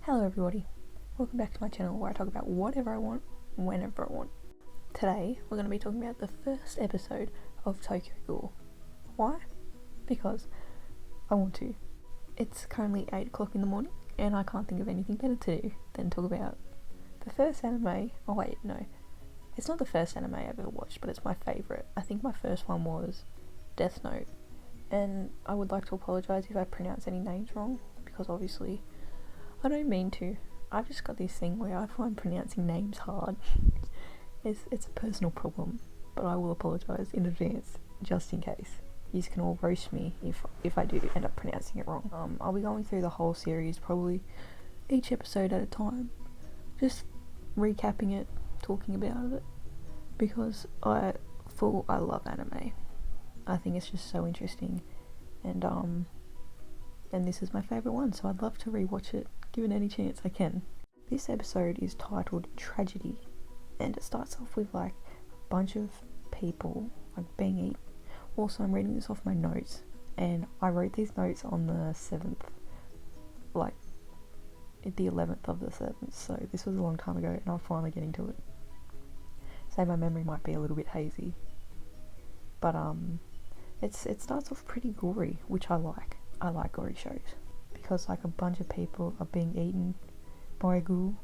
Hello everybody, welcome back to my channel where I talk about whatever I want, whenever I want. Today we're going to be talking about the first episode of Tokyo Ghoul. Why? Because I want to. It's currently 8 o'clock in the morning and I can't think of anything better to do than talk about the first anime. Oh wait, no. It's not the first anime I've ever watched, but it's my favourite. I think my first one was Death Note. And I would like to apologise if I pronounce any names wrong, because obviously I don't mean to. I've just got this thing where I find pronouncing names hard. It's a personal problem, but I will apologise in advance, just in case. You can all roast me if I do end up pronouncing it wrong. I'll be going through the whole series, probably each episode at a time, just recapping it, talking about it, because I love anime. I think it's just so interesting, and this is my favourite one, so I'd love to rewatch it, given any chance I can. This episode is titled Tragedy, and it starts off with like a bunch of people like being eaten. Also, I'm reading this off my notes, and I wrote these notes on the 7th, like the 11th of the 7th, so this was a long time ago and I'm finally getting to it. So my memory might be a little bit hazy, but it starts off pretty gory, which I like. I like gory shows, because like a bunch of people are being eaten by a ghoul.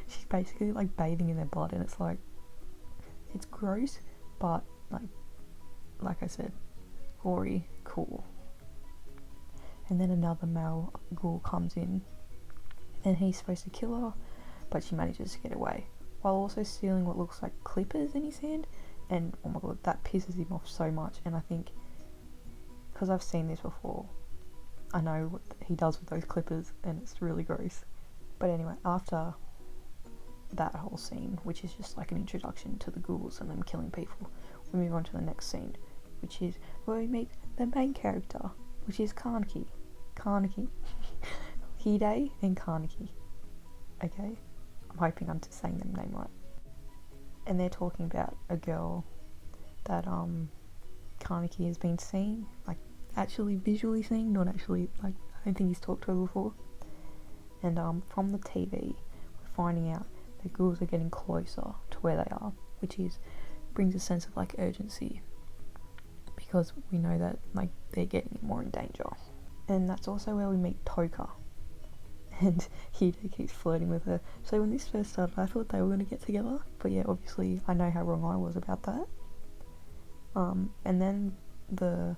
She's basically like bathing in their blood, and it's like, it's gross, but like I said, gory, cool. And then another male ghoul comes in, and he's supposed to kill her, but she manages to get away, while also stealing what looks like clippers in his hand. And oh my god, that pisses him off so much. And I think, because I've seen this before, I know what he does with those clippers, and it's really gross. But anyway, after that whole scene, which is just like an introduction to the ghouls and them killing people, we move on to the next scene, which is where we meet the main character, which is Kaneki. Hide and Kaneki. Okay? I'm hoping I'm just saying their name right. And they're talking about a girl that Kaneki has been seeing, like actually visually seeing, not actually, like, I don't think he's talked to her before. And from the TV, we're finding out that ghouls are getting closer to where they are, which brings a sense of like urgency, because we know that like they're getting more in danger. And that's also where we meet Toka, and Hide keeps flirting with her. So when this first started, I thought they were going to get together, but yeah, obviously I know how wrong I was about that. And then the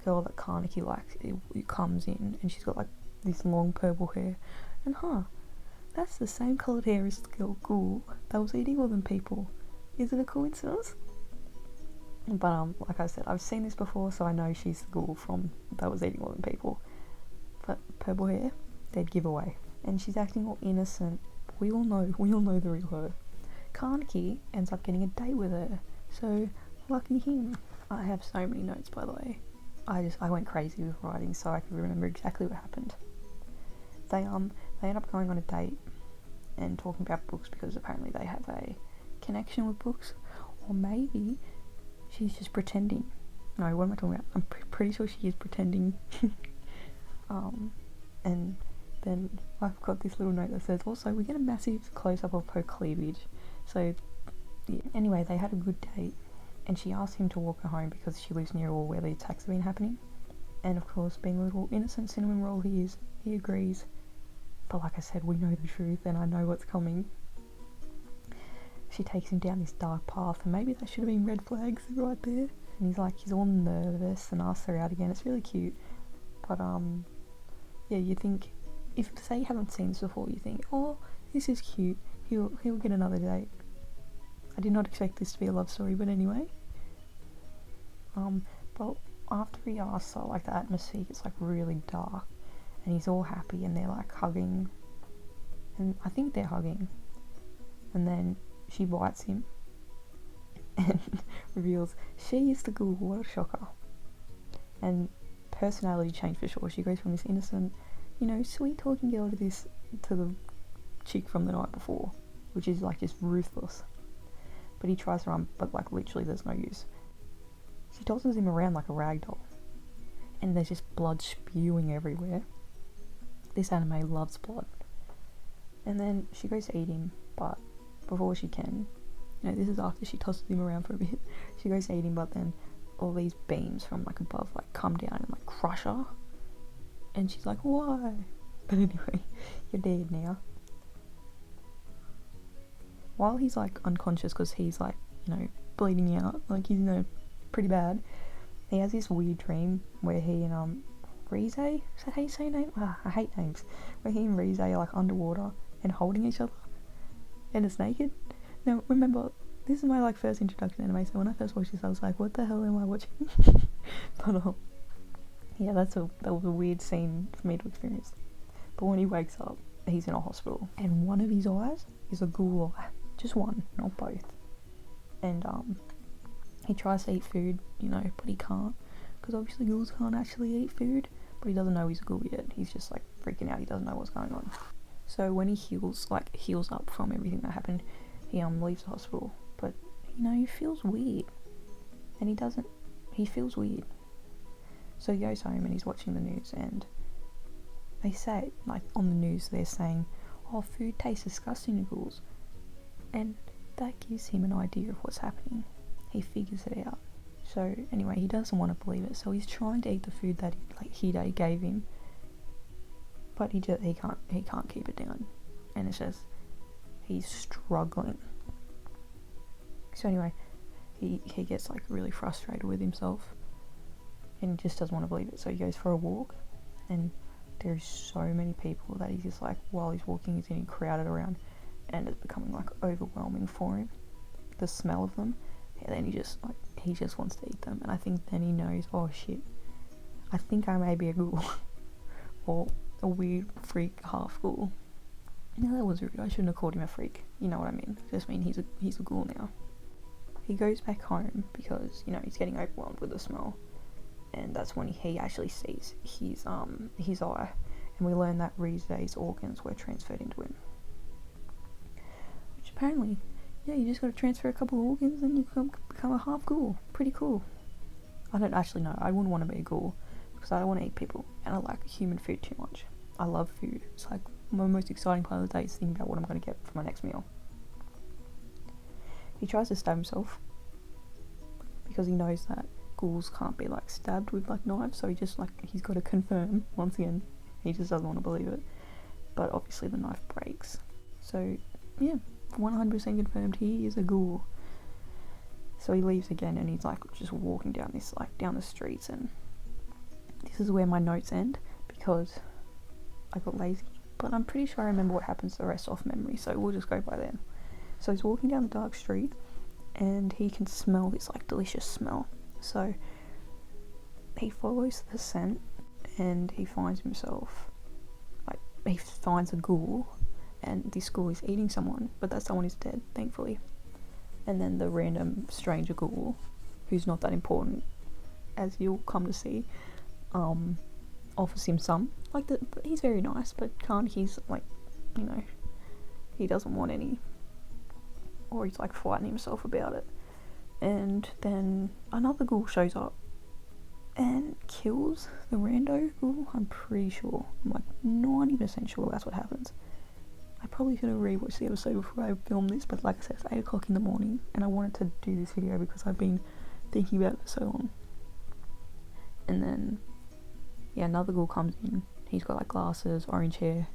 girl that Kaneki likes, it comes in, and she's got like this long purple hair, and that's the same coloured hair as the girl ghoul that was eating all them people. Is it a coincidence? But like I said, I've seen this before, so I know she's the ghoul from that was eating all them people. But purple hair, dead giveaway. And she's acting all innocent. We all know the real her. Kaneki ends up getting a date with her, so lucky him. I have so many notes, by the way. I went crazy with writing, so I can remember exactly what happened. They end up going on a date and talking about books, because apparently they have a connection with books, or maybe she's just pretending. No, what am I talking about? I'm pretty sure she is pretending. And then I've got this little note that says, also we get a massive close-up of her cleavage. So yeah. Anyway, they had a good date, and she asked him to walk her home because she lives near where the attacks have been happening. And of course, being a little innocent cinnamon roll he is, he agrees. But like I said, we know the truth, and I know what's coming. She takes him down this dark path, and maybe that should have been red flags right there. And he's all nervous and asks her out again. It's really cute. But yeah, you think, if say you haven't seen this before, you think, oh, this is cute, he'll get another date. I did not expect this to be a love story, but anyway. But after he asks her, like the atmosphere gets like really dark, and he's all happy, and they're like hugging, and I think they're hugging, and then she bites him and reveals she is the ghoul. What a shocker. And personality change for sure. She goes from this innocent, sweet talking girl to the chick from the night before, which is like just ruthless. But he tries to run, but like literally there's no use. She tosses him around like a rag doll, and there's just blood spewing everywhere. This anime loves blood. And then she goes to eat him, but before she can, this is after she tosses him around for a bit. She goes to eat him, but then all these beams from like above like come down and like crush her. And she's like, why? But anyway, you're dead now. While he's like unconscious because he's like, bleeding out, like he's, pretty bad, he has this weird dream where he and Rize, is that how you say name? I hate names. Where he and Rize are like underwater and holding each other, and it's naked. Now remember, this is my like first introduction to anime, so when I first watched this I was like, what the hell am I watching? But yeah, that was a weird scene for me to experience. But when he wakes up, he's in a hospital, and one of his eyes is a ghoul eye. Just one, not both. And he tries to eat food, but he can't, because obviously ghouls can't actually eat food. But he doesn't know he's a ghoul yet. He's just like freaking out. He doesn't know what's going on. So when he heals up from everything that happened, he leaves the hospital. But he feels weird, and he feels weird. So he goes home and he's watching the news, and they say, like on the news, they're saying, "Oh, food tastes disgusting to ghouls," and that gives him an idea of what's happening. He figures it out. So anyway, he doesn't want to believe it, so he's trying to eat the food that Hide gave him, but he can't keep it down, and it's just he's struggling. So anyway, he gets like really frustrated with himself, and he just doesn't want to believe it. So he goes for a walk, and there's so many people that he's just like, while he's walking, he's getting crowded around, and it's becoming like overwhelming for him, the smell of them. And then he just wants to eat them. And I think then he knows, oh shit, I think I may be a ghoul. Or a weird freak half ghoul. No, that was rude. I shouldn't have called him a freak. You know what I mean? I just mean he's a ghoul now. He goes back home because, he's getting overwhelmed with the smell. And that's when he actually sees his eye. And we learn that Rize's organs were transferred into him. Which apparently, you just got to transfer a couple of organs and you become a half ghoul. Pretty cool. I don't actually know. I wouldn't want to be a ghoul because I don't want to eat people, and I like human food too much. I love food. It's like my most exciting part of the day is thinking about what I'm going to get for my next meal. He tries to stab himself because he knows that ghouls can't be like stabbed with like knives, so he's got to confirm once again. He just doesn't want to believe it, but obviously the knife breaks. So yeah, 100% confirmed he is a ghoul. So he leaves again, and he's like just walking down the streets, and this is where my notes end because I got lazy, but I'm pretty sure I remember what happens to the rest off memory, so we'll just go by then. So he's walking down the dark street, and he can smell this like delicious smell. So he follows the scent, and he finds himself he finds a ghoul, and this ghoul is eating someone, but that someone is dead, thankfully. And then the random stranger ghoul, who's not that important, as you'll come to see, offers him some. He's very nice, but he's he doesn't want any, or he's like fighting himself about it. And then another ghoul shows up and kills the rando ghoul. I'm pretty sure. I'm like 90% sure that's what happens. I probably should have rewatched the episode before I filmed this, but like I said, it's 8 o'clock in the morning, and I wanted to do this video because I've been thinking about it for so long. And then, another ghoul comes in. He's got like glasses, orange hair,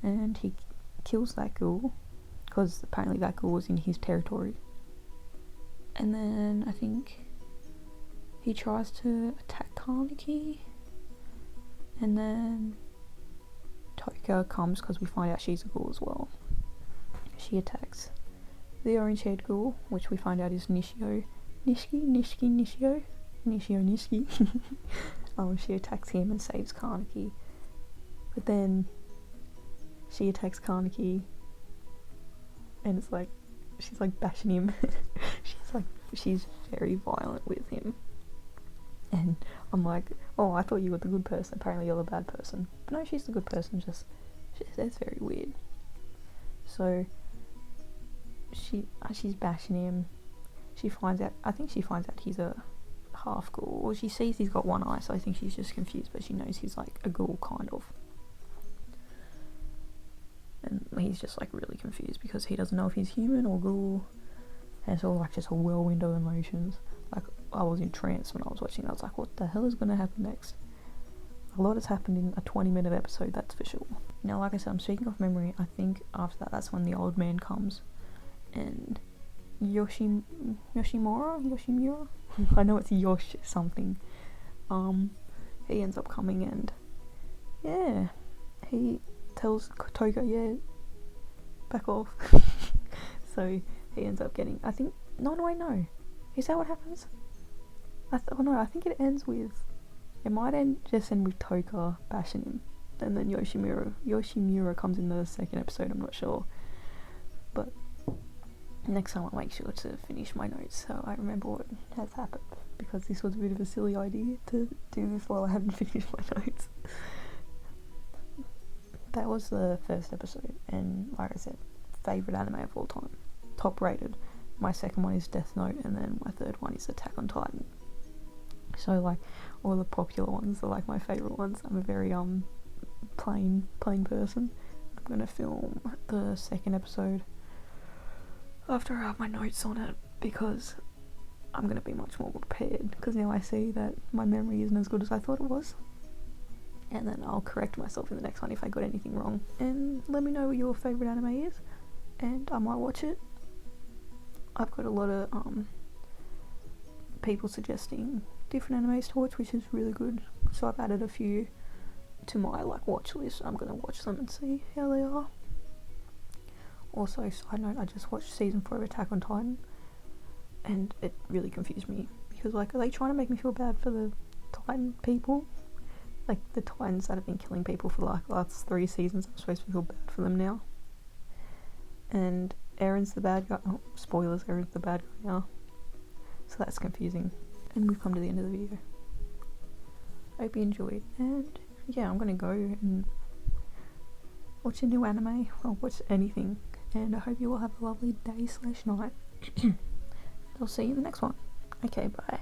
and he kills that ghoul because apparently that ghoul was in his territory. And then I think he tries to attack Kaneki, and then Toka comes because we find out she's a ghoul as well. She attacks the orange-haired ghoul, which we find out is Nishio. She attacks him and saves Kaneki. But then she attacks Kaneki, and it's like she's like bashing him. she's very violent with him. And I'm like, oh, I thought you were the good person. Apparently you're the bad person. But no, she's the good person. That's very weird. So she's bashing him. I think she finds out he's a half ghoul. Or she sees he's got one eye, so I think she's just confused, but she knows he's like a ghoul, kind of. he's just like really confused because he doesn't know if he's human or ghoul, and it's all like just a whirlwind of emotions. Like, I was in trance when I was watching. I was like, what the hell is going to happen next? A lot has happened in a 20-minute episode, that's for sure. Now, like I said, I'm speaking off memory. I think after that, that's when the old man comes, and Yoshimura? I know it's Yosh something. He ends up coming, and yeah, he tells Toga, yeah, back off. So he ends up getting, I think, no, is that what happens? I think it ends with, it might just end with Toga bashing him, and then Yoshimura comes in the second episode, I'm not sure. But next time I'll make sure to finish my notes so I remember what has happened, because this was a bit of a silly idea to do this while I hadn't finished my notes. That was the first episode, and like I said, favourite anime of all time. Top rated. My second one is Death Note, and then my third one is Attack on Titan. So like, all the popular ones are like my favourite ones. I'm a very plain person. I'm gonna film the second episode after I have my notes on it, because I'm gonna be much more prepared, because now I see that my memory isn't as good as I thought it was. And then I'll correct myself in the next one if I got anything wrong. And let me know what your favourite anime is, and I might watch it. I've got a lot of people suggesting different animes to watch, which is really good. So I've added a few to my like watch list. I'm gonna watch them and see how they are. Also, side note, I just watched season 4 of Attack on Titan, and it really confused me, because like, are they trying to make me feel bad for the Titan people? Like, the Titans that have been killing people for like the last 3 seasons, I'm supposed to feel bad for them now. And Eren's the bad guy. Oh, spoilers, Eren's the bad guy now. So that's confusing. And we've come to the end of the video. I hope you enjoyed, and yeah, I'm gonna go and watch a new anime, or watch anything, and I hope you all have a lovely day/night. I'll see you in the next one. Okay, bye.